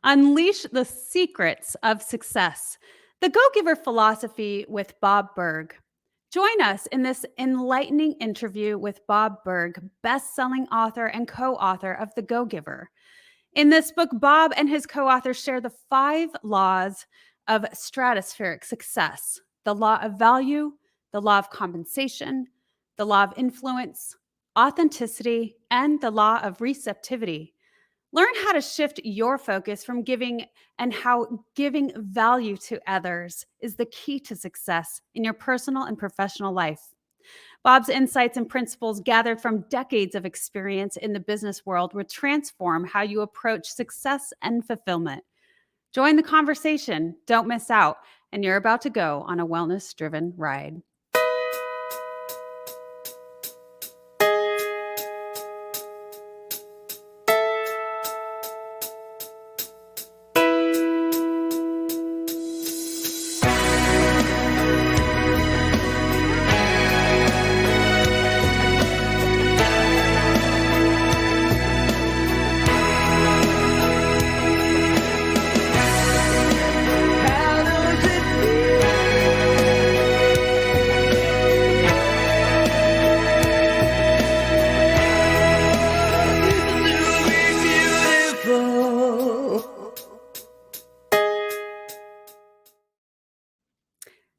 Unleash the secrets of success. The Go Giver philosophy with Bob Burg. Join us in this enlightening interview with Bob Burg, best-selling author and co-author of The Go Giver. In this book, Bob and his co-authors share the 5 laws of stratospheric success: the law of value, the law of compensation, the law of influence, authenticity, and the law of receptivity. Learn how to shift your focus from giving and how giving value to others is the key to success in your personal and professional life. Bob's insights and principles gathered from decades of experience in the business world will transform how you approach success and fulfillment. Join the conversation, don't miss out, and you're about to go on a wellness-driven ride.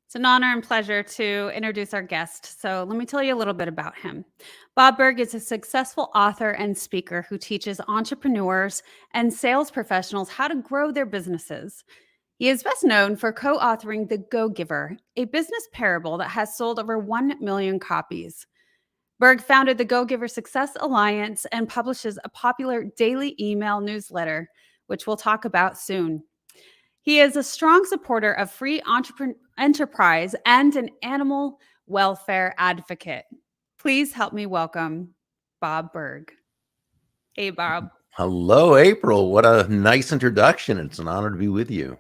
It's an honor and pleasure to introduce our guest. So let me tell you a little bit about him. Bob Burg is a successful author and speaker who teaches entrepreneurs and sales professionals how to grow their businesses. He is best known for co-authoring The Go Giver, a business parable that has sold over 1 million copies. Burg founded the Go Giver Success Alliance and publishes a popular daily email newsletter, which we'll talk about soon. He is a strong supporter of free enterprise and an animal welfare advocate. Please help me welcome Bob Burg. Hey, Bob. Hello, April. What a nice introduction. It's an honor to be with you.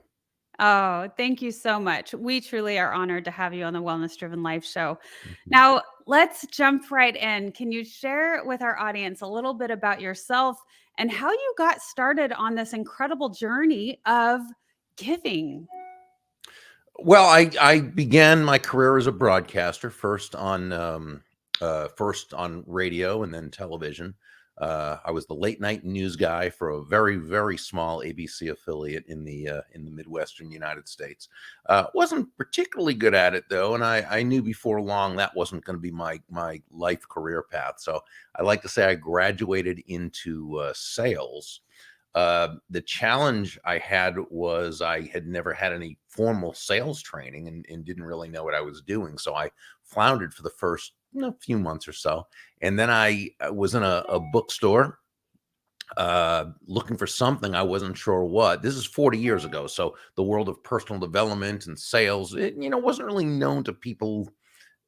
Oh, thank you so much. We truly are honored to have you on the Wellness Driven Life Show. Now, let's jump right in. Can you share with our audience a little bit about yourself and how you got started on this incredible journey of giving? Well, I began my career as a broadcaster, first on radio and then television. I was the late night news guy for a very, very small ABC affiliate in the Midwestern United States. Wasn't particularly good at it though, and I knew before long that wasn't going to be my life career path. So I like to say I graduated into sales. The challenge I had was I had never had any formal sales training and didn't really know what I was doing. So I floundered for the first few months or so. And then I was in a bookstore looking for something. I wasn't sure what. This is 40 years ago. So the world of personal development and sales, it, wasn't really known to people,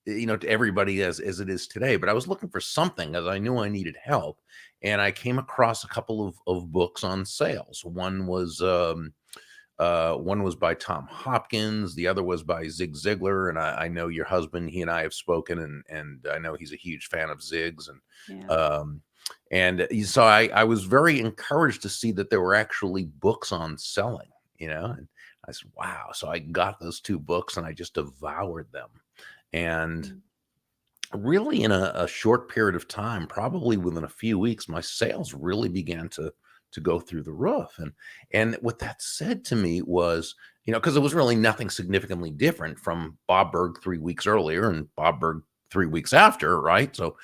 to everybody as it is today. But I was looking for something as I knew I needed help. And I came across a couple of books on sales. One was by Tom Hopkins. The other was by Zig Ziglar. And I know your husband, he and I have spoken, and I know he's a huge fan of Zig's. And so I was very encouraged to see that there were actually books on selling, and I said, wow. So I got those 2 books and I just devoured them. And really in a short period of time, probably within a few weeks, my sales really began to go through the roof. And what that said to me was, because it was really nothing significantly different from Bob Burg 3 weeks earlier and Bob Burg 3 weeks after, right? So,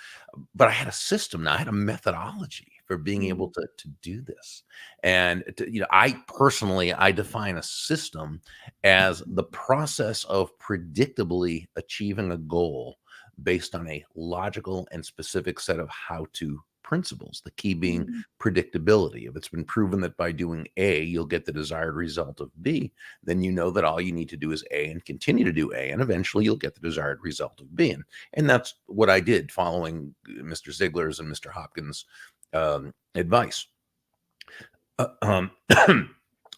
but I had a system now, I had a methodology for being able to do this. And I personally define a system as the process of predictably achieving a goal based on a logical and specific set of how-to principles, the key being predictability. If it's been proven that by doing A, you'll get the desired result of B, then you know that all you need to do is A and continue to do A, and eventually you'll get the desired result of B. And that's what I did following Mr. Ziglar's and Mr. Hopkins' advice.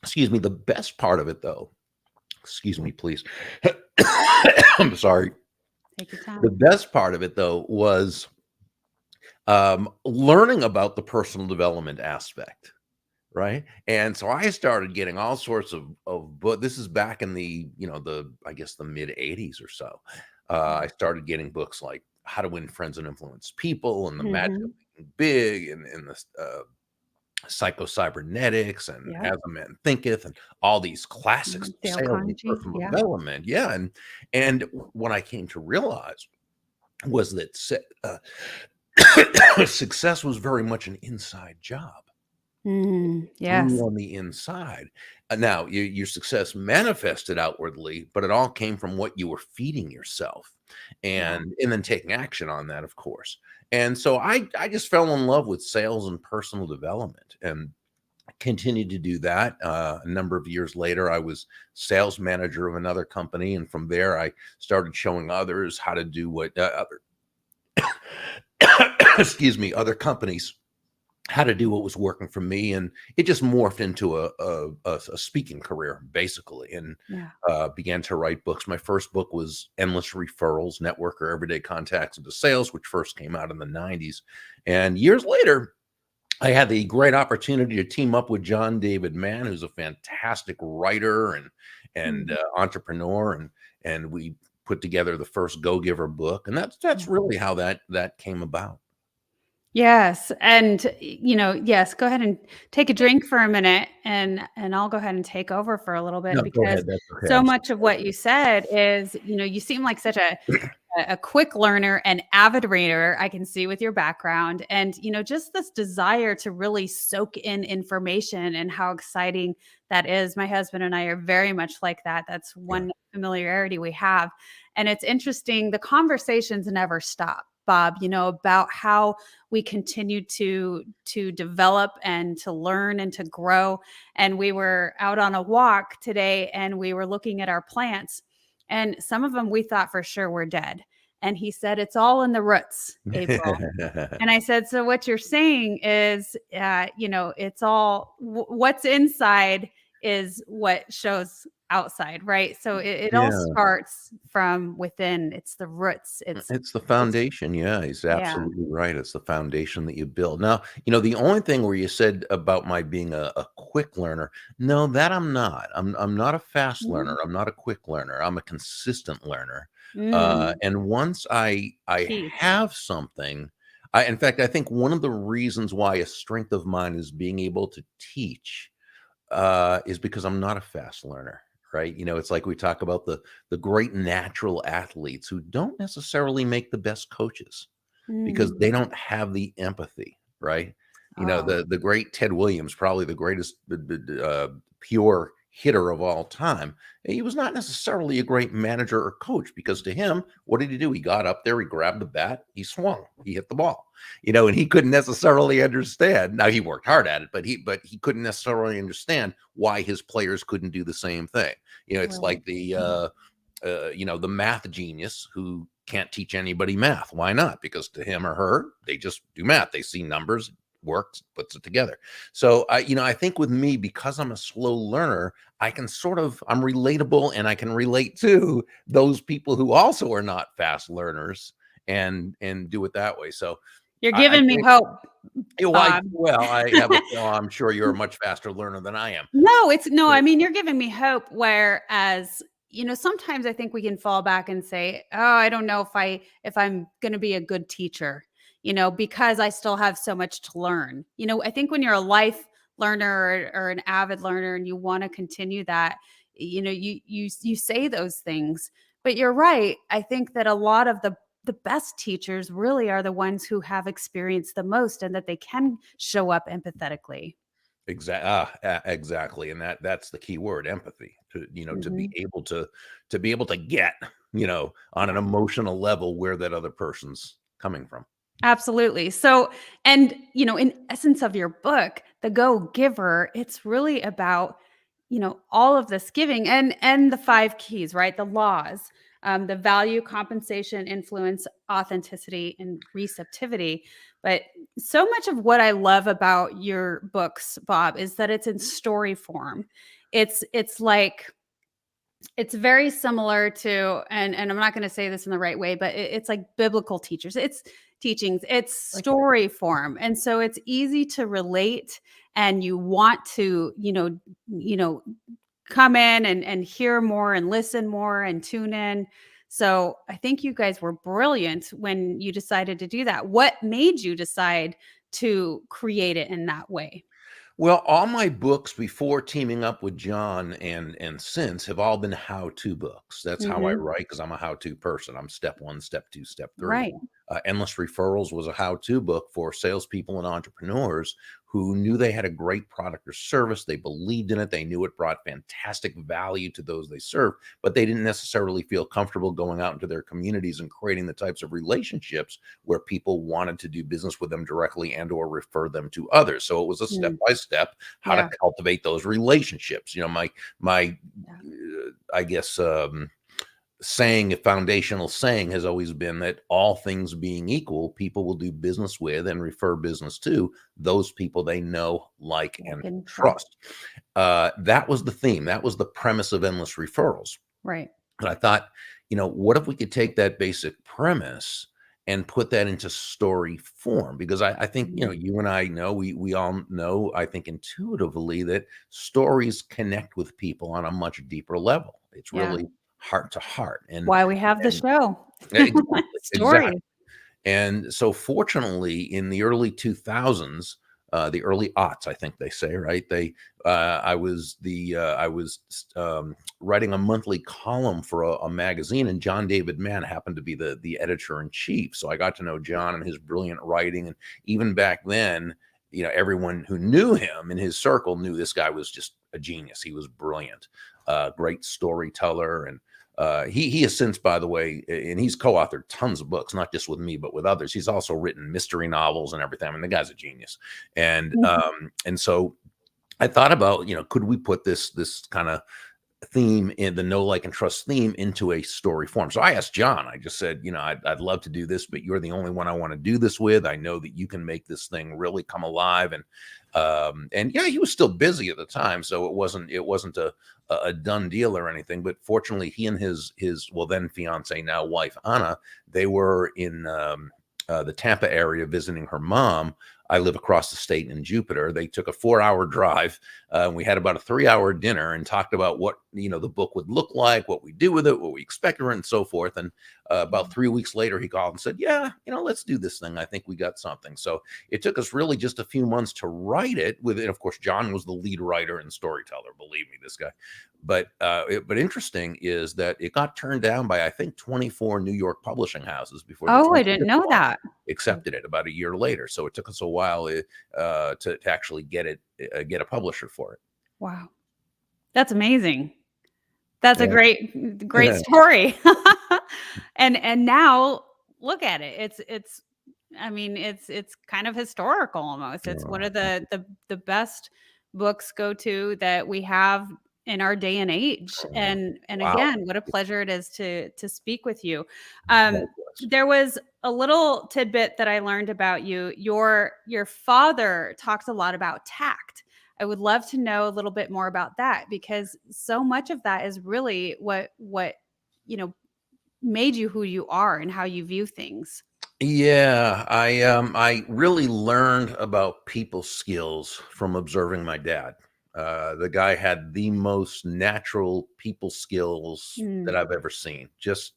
Excuse me. The best part of it, though, excuse me, please. I'm sorry. Take your time. The best part of it, though, was learning about the personal development aspect, right? And so I started getting all sorts of book. This is back in the, I guess the mid 80s or so. I started getting books like How to Win Friends and Influence People and The Magic of Mhm. Thinking Big and the Psycho-Cybernetics and Yep. As a Man Thinketh and all these classics of Dale sales and Carnegie. personal Yeah. development. Yeah, and what I came to realize was that success was very much an inside job. Grew Yes. on the inside. Now, your success manifested outwardly, but it all came from what you were feeding yourself, Yeah. and then taking action on that, of course. And so I just fell in love with sales and personal development, and continued to do that. A number of years later, I was sales manager of another company, and from there, I started showing others how to do what excuse me, other companies how to do what was working for me, and it just morphed into a speaking career basically, and Yeah. began to write books. My first book was Endless Referrals: Network or Everyday Contacts into Sales, which first came out in the 90s, and years later I had the great opportunity to team up with John David Mann, who's a fantastic writer and Mhm. entrepreneur, and we put together the first Go Giver book, and Yeah. that's really how that came about. Yes, and, yes, go ahead and take a drink for a minute, and I'll go ahead and take over for a little bit No, go because ahead. That's okay. so I'm much of what you said is, you seem like such a quick learner and avid reader, I can see with your background, and, just this desire to really soak in information and how exciting that is. My husband and I are very much like that. That's yeah. one familiarity we have, and it's interesting, the conversations never stop, Bob, about how we continue to develop and to learn and to grow. And we were out on a walk today and we were looking at our plants, and some of them we thought for sure were dead. And he said, "It's all in the roots, April." And I said, "So what you're saying is, it's all what's inside is what shows outside, right? So it all Yeah, starts from within. It's the roots. it's the It's foundation. Yeah, he's yeah. absolutely right. It's the foundation that you build. Now, the only thing where you said about my being a quick learner, no, that I'm not. I'm not a fast Mm, learner. I'm not a quick learner. I'm a consistent learner. mm, And once I key. have something, in fact, I think one of the reasons why a strength of mine is being able to teach is because I'm not a fast learner, right? It's like we talk about the great natural athletes who don't necessarily make the best coaches because Mm. they don't have the empathy, right? Oh, The great Ted Williams, probably the greatest pure hitter of all time. He was not necessarily a great manager or coach because to him, what did he do? He got up there, he grabbed the bat, he swung, he hit the ball, and he couldn't necessarily understand. Now he worked hard at it, but he couldn't necessarily understand why his players couldn't do the same thing. It's right. like the math genius who can't teach anybody math. Why not? Because to him or her, they just do math. They see numbers, works, puts it together. So I think with me, because I'm a slow learner, I'm relatable and I can relate to those people who also are not fast learners and do it that way. So You're I giving me think hope, Well, Bob. I have a well, I'm sure you're a much faster learner than I am. No, So I mean, you're giving me hope, whereas, sometimes I think we can fall back and say, "Oh, I don't know if I'm gonna be a good teacher," because I still have so much to learn. I think when you're a life learner or an avid learner and you wanna continue that, you say those things. But you're right. I think that a lot of the best teachers really are the ones who have experienced the most and that they can show up empathetically. Exactly, and that's the key word, empathy. To be Mhm. able to get, on an Yeah, emotional level where that other person's coming from. absolutely. So, and in essence of your book, The Go Giver, it's really about, all of this giving and the five keys, right? The laws, the value, compensation, influence, authenticity, and receptivity. But so much of what I love about your books, Bob, is that it's in story form. It's like it's very similar to, and I'm not going to say this in the right way, but it's like biblical teachers. It's teachings. It's Thank you. story form. And so it's easy to relate, and you want to, come in and hear more and listen more and tune in. So I think you guys were brilliant when you decided to do that. What made you decide to create it in that way? Well, all my books before teaming up with John and since have all been how-to books. That's how I Mhm. write because I'm a how-to person. I'm step one, step two, step three. Right. Endless Referrals was a how-to book for salespeople and entrepreneurs who knew they had a great product or service. They believed in it. They knew it brought fantastic value to those they served, but they didn't necessarily feel comfortable going out into their communities and creating the types of relationships where people wanted to do business with them directly and or refer them to others. So it was a Mm. step-by-step how to Yeah. cultivate those relationships. My Yeah. I guess saying, a foundational saying has always been that all things being equal, people will do business with and refer business to those people they know, like, Like and and trust. trust. That was the theme. That was the premise of Endless Referrals. Right. And I thought, what if we could take that basic premise and put that into story form? Because I think, Mhm. you and I know, we all know, I think intuitively, that stories connect with people on a much deeper level. It's Yeah. really heart to heart. And Why we have the and show. exactly, exactly. Stories. And so fortunately, in the early 2000s, the early aughts, I think they say, right? I was writing a monthly column for a magazine, and John David Mann happened to be the editor in chief. So I got to know John and his brilliant writing. And even back then, everyone who knew him in his circle knew this guy was just a genius. He was brilliant, great storyteller, and he has since, by the way, and he's co-authored tons of books, not just with me, but with others. He's also written mystery novels and everything. I mean, the guy's a genius. And so I thought about, could we put this kind of theme in the know, like, and trust theme into a story form? So I asked John, I just said, I'd love to do this, but you're the only one I want to do this with. I know that you can make this thing really come alive. And yeah, he was still busy at the time, so it wasn't a done deal or anything. But fortunately, he and his well, then fiance, now wife, Anna, they were in the Tampa area visiting her mom. I live across the state in Jupiter. They took a 4-hour drive. We had about a 3-hour dinner and talked about what the book would look like, what we do with it, what we expected, and so forth. And about 3 weeks later, he called and said, "Yeah, let's do this thing. I think we got something." So it took us really just a few months to write it. With it, of course, John was the lead writer and storyteller. Believe me, this guy. But interesting is that it got turned down by, I think, 24 New York publishing houses before the Oh, I didn't 25th know one that. accepted it about a year later. So it took us a while to actually get a publisher for it. Wow. That's amazing. That's a Yeah. great story. And now look at it. It's I mean, it's kind of historical almost. It's one Oh, of the best books go to that we have in our day and age. And wow. again, what a pleasure it is to speak with you. Um, Likewise. there was a little tidbit that I learned about you. Your father talks a lot about tact. I would love to know a little bit more about that, because so much of that is really what you know made you who you are and how you view things. Yeah, I really learned about people skills from observing my dad. The guy had the most natural people skills that Mm. I've ever seen. Just,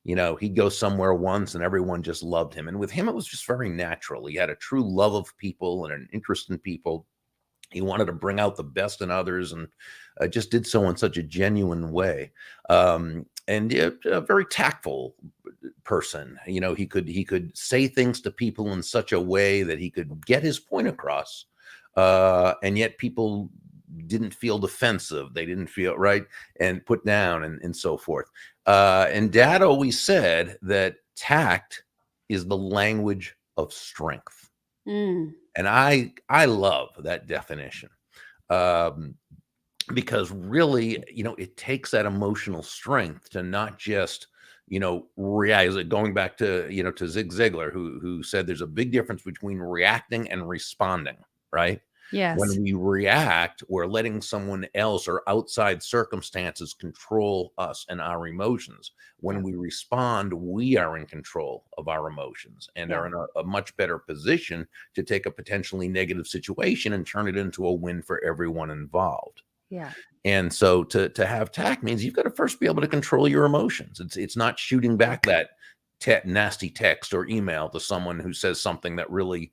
he'd go somewhere once and everyone just loved him. And with him, it was just very natural. He had a true love of people and an interest in people. He wanted to bring out the best in others, and just did so in such a genuine way. And a very tactful person. He could say things to people in such a way that he could get his point across, and yet people didn't feel defensive. They didn't feel right and put down, and so forth. And Dad always said that tact is the language of strength, Mm. and I love that definition. Um, because really, it takes that emotional strength to not just, react. Going back to, to Zig Ziglar, who said there's a big difference between reacting and responding, right? Yes. When we react, we're letting someone else or outside circumstances control us and our emotions. When Yeah. we respond, we are in control of our emotions and Yeah. are in a much better position to take a potentially negative situation and turn it into a win for everyone involved. Yeah. And so to have tact means you've got to first be able to control your emotions. It's not shooting back that nasty text or email to someone who says something that really,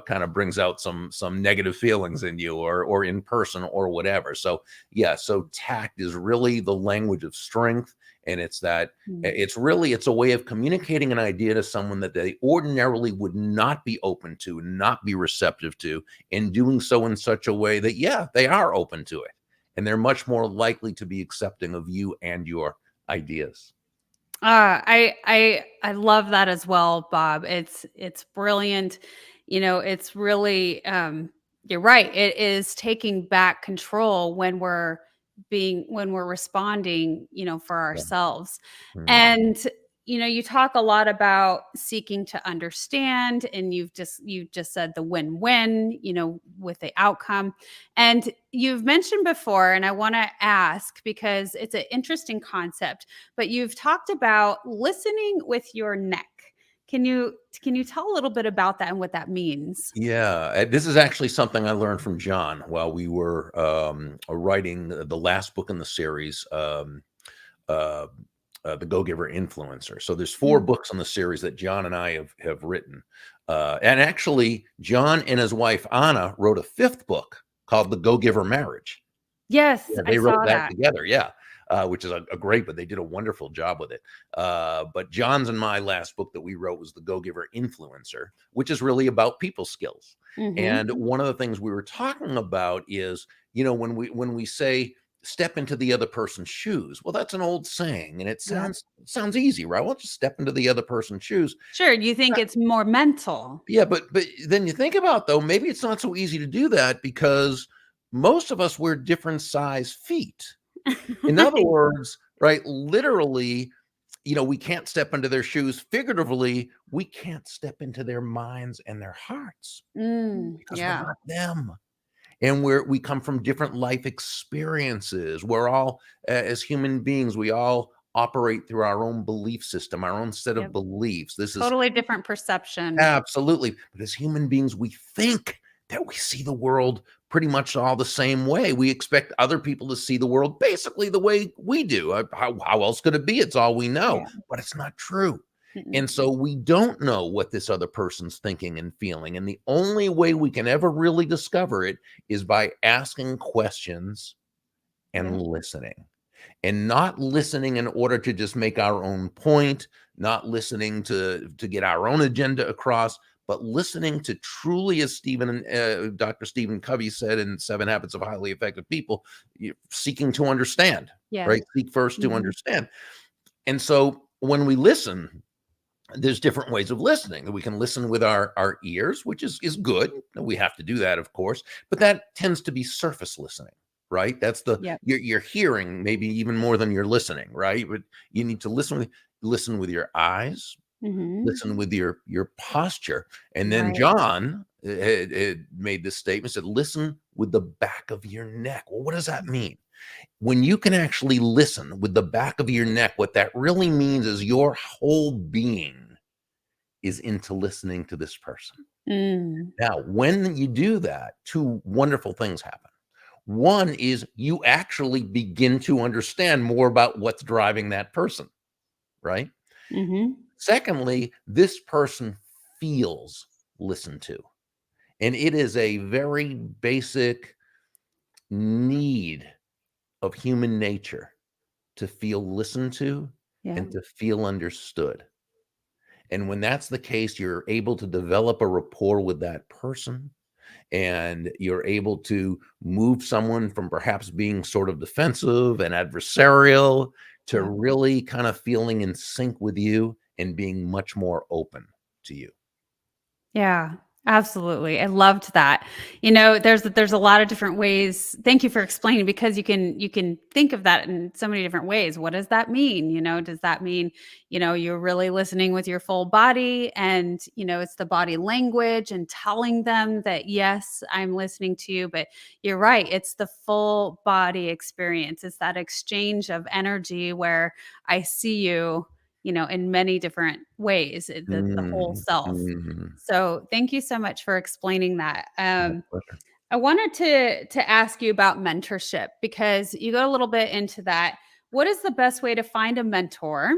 kind of brings out some negative feelings in you, or in person or whatever. So yeah, so tact is really the language of strength, and it's that Mm. it's a way of communicating an idea to someone that they ordinarily would not be open to, not be receptive to, and doing so in such a way that, yeah, they are open to it, and they're much more likely to be accepting of you and your ideas. I love that as well, Bob. It's brilliant. It's really you're right. It is taking back control when we're responding, for Yeah. ourselves. Mhm. And you talk a lot about seeking to understand, and you just said the win-win, with the outcome. And you've mentioned before, and I want to ask because it's an interesting concept, but you've talked about listening with your neck. Can you tell a little bit about that and what that means? Yeah, this is actually something I learned from John while we were writing the last book in the series, uh, the Go-Giver Influencer. So there's four Mm. books in the series that John and I have written, and actually, John and his wife Anna wrote a fifth book called The Go-Giver Marriage. Yes, Yeah, I they wrote saw that that. together, yeah, which is a great, but they did a wonderful job with it. But John's and my last book that we wrote was The Go-Giver Influencer, which is really about people skills. Mhm. And one of the things we were talking about is, when we say step into the other person's shoes, well, that's an old saying, and it Yeah. sounds easy, right? Well, just step into the other person's shoes. Sure, you think it's more mental. Yeah, but then you think about, though, maybe it's not so easy to do that because most of us wear different size feet. In other words, right, literally, we can't step into their shoes. Figuratively, we can't step into their minds and their hearts because we're Yeah. not them. And we come from different life experiences. We're all, as human beings, we all operate through our own belief system, our own set of Yep. beliefs. This is Totally different perception. absolutely. But as human beings, we think that we see the world pretty much all the same way. We expect other people to see the world basically the way we do. How else could it be? It's all we know. Yeah. But it's not true. Mm-mm. And so we don't know what this other person's thinking and feeling. And the only way we can ever really discover it is by asking questions Yeah. and listening, and not listening in order to just make our own point, not listening to get our own agenda across, but listening to truly, as Dr. Stephen Covey said in Seven Habits of Highly Effective People, seeking to understand, Yeah. right? Seek first to Mhm. understand. And so when we listen, there's different ways of listening. We can listen with our ears, which is good. We have to do that, of course, but that tends to be surface listening, right? That's Yep. you're hearing maybe even more than you're listening, right? But you need to listen with your eyes, Mhm. listen with your posture. And then Right. John had made this statement, said, listen with the back of your neck. Well, what does that mean? When you can actually listen with the back of your neck, what that really means is your whole being is into listening to this person. Mm. Now, when you do that, two wonderful things happen. One is you actually begin to understand more about what's driving that person, right? Mhm. Secondly, this person feels listened to. And it is a very basic need of human nature to feel listened to Yeah. and to feel understood. And when that's the case, you're able to develop a rapport with that person, and you're able to move someone from perhaps being sort of defensive and adversarial to Yeah. really kind of feeling in sync with you and being much more open to you. Yeah. Absolutely. I loved that. There's a lot of different ways. Thank you for explaining, because you can think of that in so many different ways. What does that mean? Does that mean, you're really listening with your full body, and, it's the body language and telling them that, yes, I'm listening to you, but you're right. It's the full body experience. It's that exchange of energy where I see you, in many different ways, the whole Mm, self. mhm. So thank you so much for explaining that. My pleasure. I wanted to ask you about mentorship, because you go a little bit into that. What is the best way to find a mentor?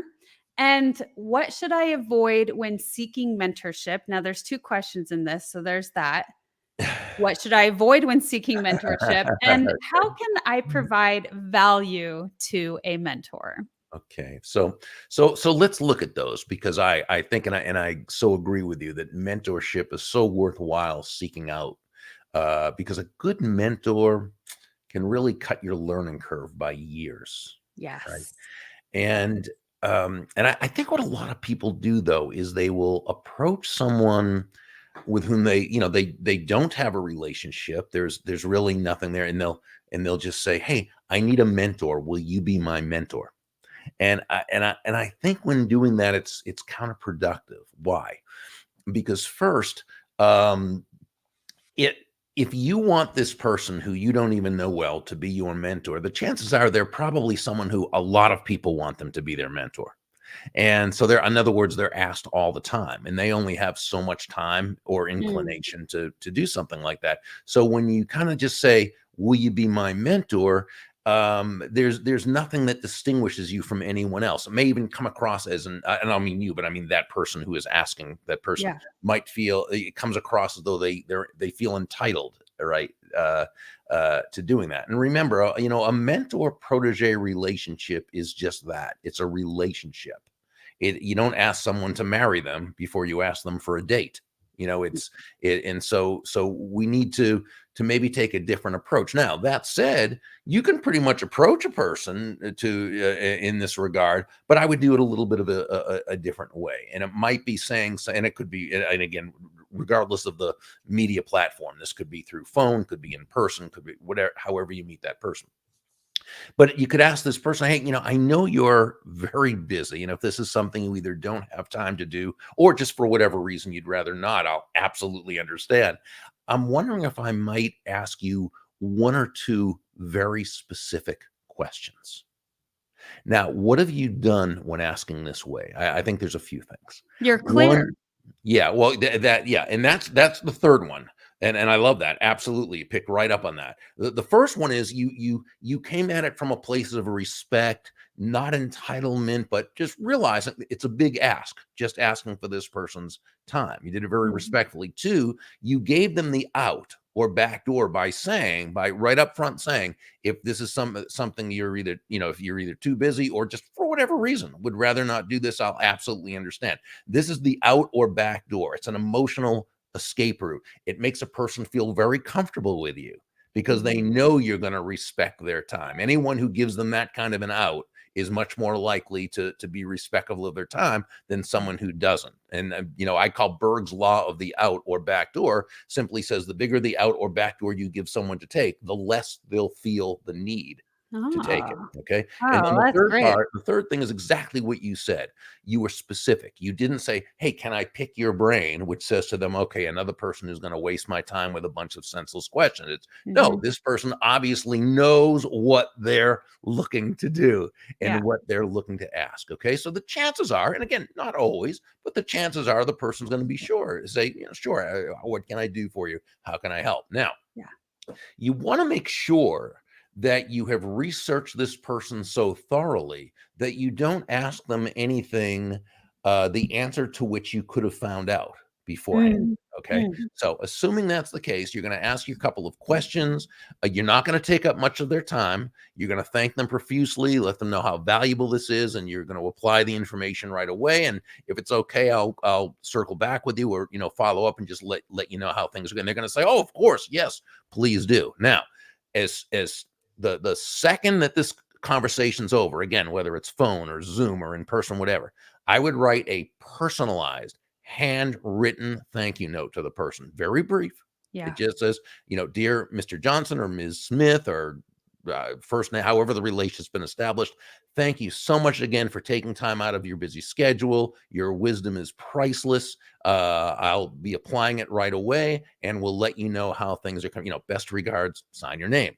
And what should I avoid when seeking mentorship? Now, there's two questions in this, so there's that. What should I avoid when seeking mentorship? And how can I provide value to a mentor? Okay. So let's look at those, because I think, and I so agree with you that mentorship is so worthwhile seeking out, because a good mentor can really cut your learning curve by years, right? Yes. Yeah. And I think what a lot of people do, though, is they will approach someone with whom they don't have a relationship. There's really nothing there, and they'll just say, "Hey, I need a mentor. Will you be my mentor?" And I think when doing that, it's counterproductive. Why? Because first, um, it if you want this person who you don't even know well to be your mentor, the chances are they're probably someone who a lot of people want them to be their mentor. And so they're, in other words, they're asked all the time, and they only have so much time or Mm, inclination to do something like that. So when you kind of just say, "Will you be my mentor?" There's nothing that distinguishes you from anyone else. It may even come across as and I don't mean you, but I mean that person who is asking. That person yeah. might feel, it comes across as though they feel entitled, right? To doing that. And remember, a mentor protege relationship is just that. It's a relationship. You don't ask someone to marry them before you ask them for a date. It's it, and so we need to maybe take a different approach. Now, that said, you can pretty much approach a person in this regard, but I would do it a little bit of a different way. And it might be saying, and it could be, and again, regardless of the media platform, this could be through phone, could be in person, could be whatever, however you meet that person. But you could ask this person, "Hey, I know you're very busy. And if this is something you either don't have time to do, or just for whatever reason you'd rather not, I'll absolutely understand. I'm wondering if I might ask you one or two very specific questions." Now, what have you done when asking this way? I think there's a few things. You're clear. One, yeah, well, yeah, and that's the third one, and I love that. Absolutely, you picked right up on that. The first one is you came at it from a place of respect, not entitlement, but just realizing it's a big ask, just asking for this person's time. You did it very Mhm. respectfully. Two, you gave them the out or back door by right up front saying, if this is something you're either, if you're either too busy or just for whatever reason would rather not do this, I'll absolutely understand. This is the out or back door. It's an emotional escape route. It makes a person feel very comfortable with you because they Mhm. know you're going to respect their time. Anyone who gives them that kind of an out is much more likely to be respectful of their time than someone who doesn't. And I call Berg's law of the out or back door, simply says the bigger the out or back door you give someone to take, the less they'll feel the need to take it. Ah. Okay. And then Oh, the that's third great. part, the third thing is exactly what you said. You were specific. You didn't say, "Hey, can I pick your brain?" which says to them, "Okay, another person who's going to waste my time with a bunch of senseless questions." It's, no, Mhm. this person obviously knows what they're looking to do Yeah. and what they're looking to ask. Okay. So the chances are, and again, not always, but the chances are the person's going to be sure, say, "Sure, what can I do for you? How can I help?" Now, Yeah. you want to make sure that you have researched this person so thoroughly that you don't ask them anything, the answer to which you could have found out beforehand. Mm. Okay. Mm. So, assuming that's the case, you're going to ask you a couple of questions. You're not going to take up much of their time. You're going to thank them profusely, let them know how valuable this is, and you're going to apply the information right away. And if it's okay, I'll circle back with you, or follow up and just let you know how things are going. They're going to say, "Oh, of course, yes, please do." Now, as the second that this conversation's over, again, whether it's phone or Zoom or in person, whatever, I would write a personalized, handwritten thank you note to the person. Very brief. Yeah. It just says, dear Mr. Johnson or Ms. Smith, or first name, however the relation's been established. Thank you so much again for taking time out of your busy schedule. Your wisdom is priceless. I'll be applying it right away, and we'll let you know how things are coming. Best regards, sign your name.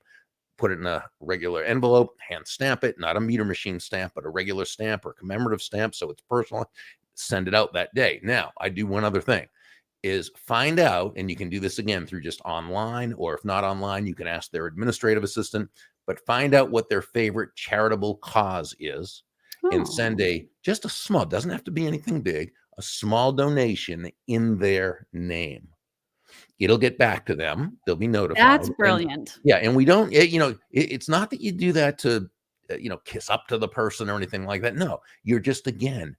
Put it in a regular envelope, hand stamp it, not a meter machine stamp, but a regular stamp or commemorative stamp, so it's personal. Send it out that day. Now, I do one other thing, is find out, and you can do this again through just online, or if not online, you can ask their administrative assistant, but find out what their favorite charitable cause is and send just a small, doesn't have to be anything big, a small donation in their name. It'll get back to them. They'll be notified. That's brilliant. And we don't, it's not that you do that to, kiss up to the person or anything like that. No, you're just, again,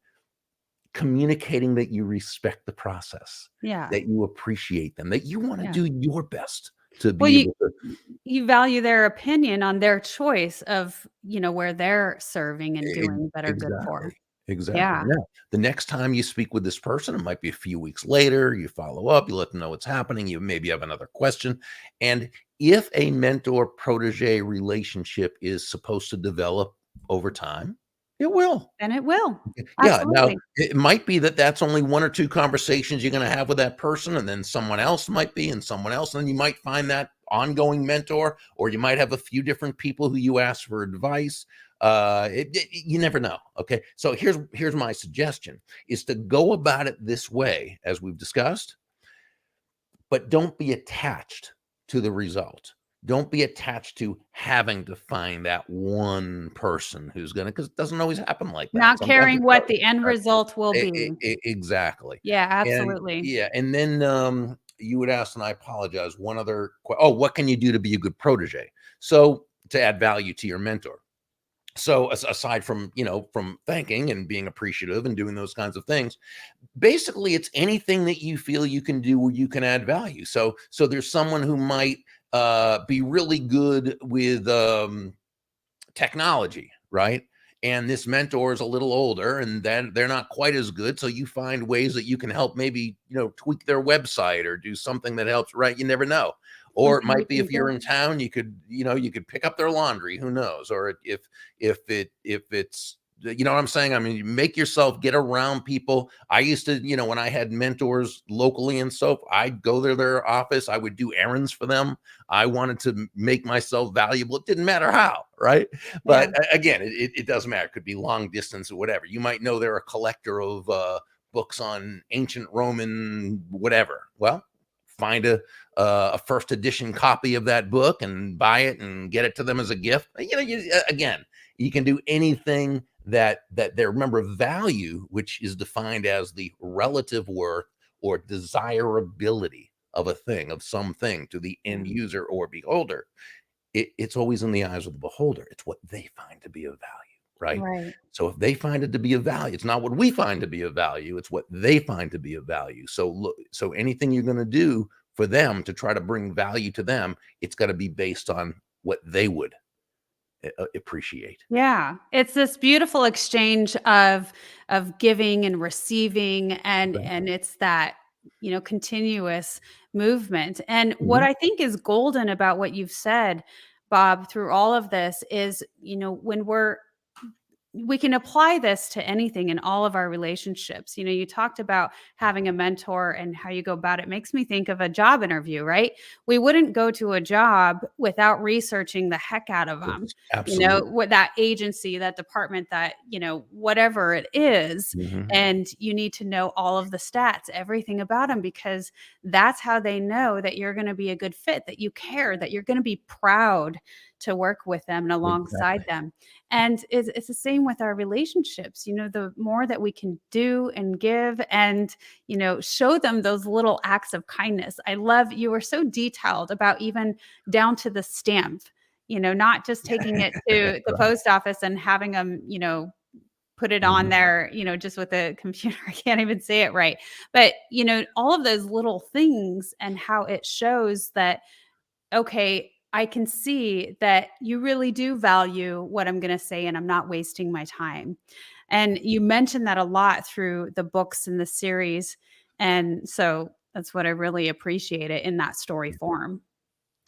communicating that you respect the process, that you appreciate them, that you want to do your best to be able to. You value their opinion on their choice of, where they're serving and doing better good for. Exactly. Yeah. Now, the next time you speak with this person, it might be a few weeks later, you follow up, you let them know what's happening, you maybe have another question. And if a mentor-protege relationship is supposed to develop over time, it will. And it will. Yeah. Now, Absolutely. it might be that that's only 1 or 2 conversations you're going to have with that person, and then someone else might be, and someone else, and then you might find that ongoing mentor, or you might have a few different people who you ask for advice. You never know. Okay. So here's my suggestion, is to go about it this way, as we've discussed, but don't be attached to the result. Don't be attached to having to find that one person who's going to, because it doesn't always happen like that. Not Sometimes caring what the end result will be. Exactly. Yeah, And absolutely. and then you would ask, and I apologize, one other what can you do to be a good protege? So, to add value to your mentor. So, aside from, from thanking and being appreciative and doing those kinds of things, basically it's anything that you feel you can do where you can add value. So there's someone who might be really good with technology, right? And this mentor is a little older, and then they're not quite as good. So you find ways that you can help, maybe, tweak their website or do something that helps, right? You never know. Or it Something might you be, can if you're do. in town, you could pick up their laundry. Who knows? Or if it's, you know what I'm saying? I mean, you make yourself get around people. I used to, when I had mentors locally and so, I'd go to their office. I would do errands for them. I wanted to make myself valuable. It didn't matter how, right? Yeah. But again, it doesn't matter. It could be long distance or whatever. You might know they're a collector of books on ancient Roman whatever. Well, find a first edition copy of that book and buy it and get it to them as a gift. Again, you can do anything that they remember of value, which is defined as the relative worth or desirability of a thing, of something, to the end user or beholder. It's always in the eyes of the beholder. It's what they find to be of value, right? Right. So if they find it to be of value, it's not what we find to be of value, it's what they find to be of value. So anything you're going to do for them to try to bring value to them, it's got to be based on what they would appreciate. Yeah, it's this beautiful exchange of giving and receiving, and it's that, continuous movement. And what Mhm. I think is golden about what you've said, Bob, through all of this is, when we can apply this to anything in all of our relationships. You talked about having a mentor and how you go about it. Makes me think of a job interview, right? We wouldn't go to a job without researching the heck out of them. Yes, absolutely. What that agency, that department, that, whatever it is. Mhm. And you need to know all of the stats, everything about them, because that's how they know that you're going to be a good fit, that you care, that you're going to be proud to work with them and alongside Exactly. them. And it's the same with our relationships. The more that we can do and give and, show them those little acts of kindness. I love, you were so detailed about even down to the stamp, not just taking it to the Right. post office and having them, put it on Mhm. there, just with a computer. I can't even say it right. But, all of those little things and how it shows that, okay, I can see that you really do value what I'm going to say and I'm not wasting my time. And you mentioned that a lot through the books in the series. And so that's what I really appreciate it in that story form.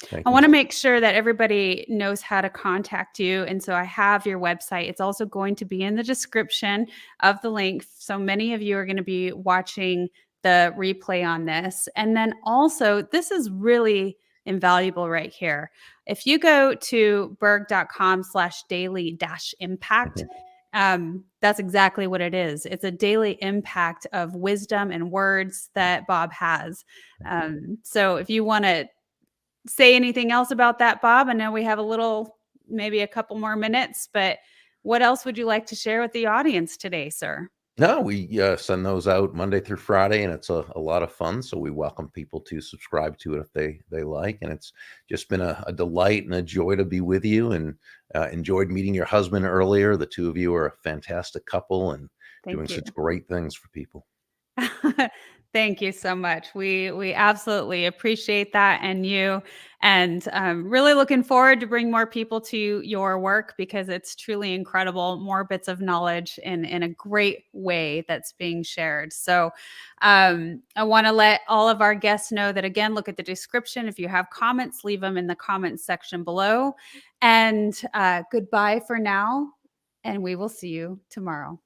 Thank I you. want to make sure that everybody knows how to contact you. And so I have your website. It's also going to be in the description of the link. So many of you are going to be watching the replay on this. And then also, this is really invaluable right here. If you go to burg.com/daily-impact, that's exactly what it is. It's a daily impact of wisdom and words that Bob has. So if you want to say anything else about that, Bob? I know we have maybe a couple more minutes, but what else would you like to share with the audience today, sir? No, we send those out Monday through Friday, and it's a lot of fun. So we welcome people to subscribe to it if they like. And it's just been a delight and a joy to be with you. And enjoyed meeting your husband earlier. The two of you are a fantastic couple and doing Thank you. such great things for people. Thank you so much. We absolutely appreciate that and you, and really looking forward to bring more people to your work because it's truly incredible. More bits of knowledge in a great way that's being shared. So I want to let all of our guests know that again, look at the description. If you have comments, leave them in the comments section below. And goodbye for now, and we will see you tomorrow.